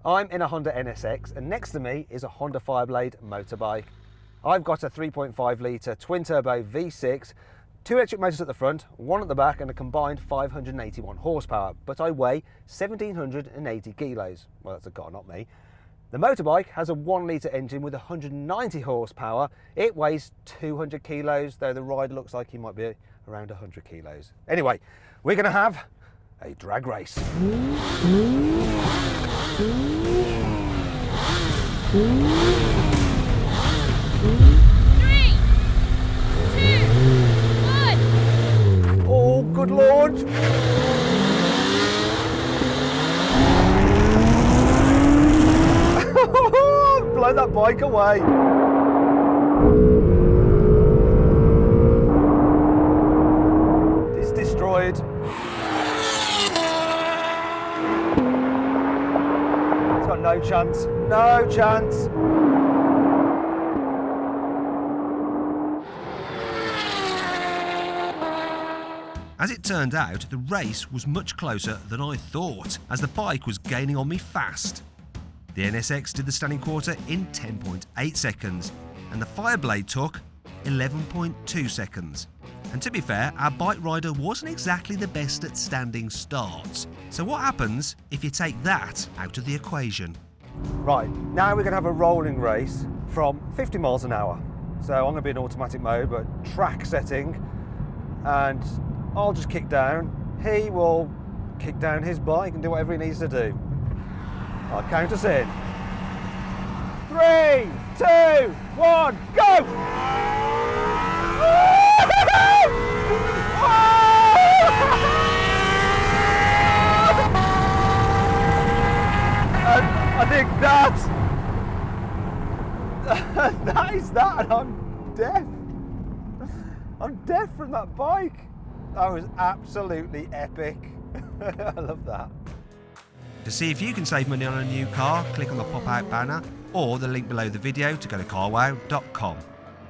I'm in a Honda NSX and next to me is a Honda Fireblade motorbike. I've got a 3.5 litre twin turbo V6, 2 electric motors at the front, 1 at the back and a combined 581 horsepower, but I weigh 1780 kilos. Well, that's a car, not me. The motorbike has a 1 litre engine with 190 horsepower. It weighs 200 kilos, though the rider looks like he might be around 100 kilos. Anyway, we're going to have a drag race. 3, 2, 1. Oh, good Lord! Blow that bike away! It's destroyed. It's got no chance. No chance. As it turned out, the race was much closer than I thought, as the bike was gaining on me fast. The NSX did the standing quarter in 10.8 seconds, and the Fireblade took 11.2 seconds. And to be fair, our bike rider wasn't exactly the best at standing starts. So what happens if you take that out of the equation? Right, now we're going to have a rolling race from 50 miles an hour. So I'm going to be in automatic mode, but track setting, and I'll just kick down. He will kick down his bike and do whatever he needs to do. I'll count us in. 3, 2, 1, go! And I think that is that, and I'm deaf. I'm deaf from that bike. That was absolutely epic. I love that. To see if you can save money on a new car, click on the pop-out banner or the link below the video to go to carwow.com.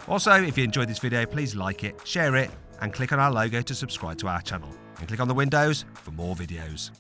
Also, if you enjoyed this video, please like it, share it, and click on our logo to subscribe to our channel. And click on the windows for more videos.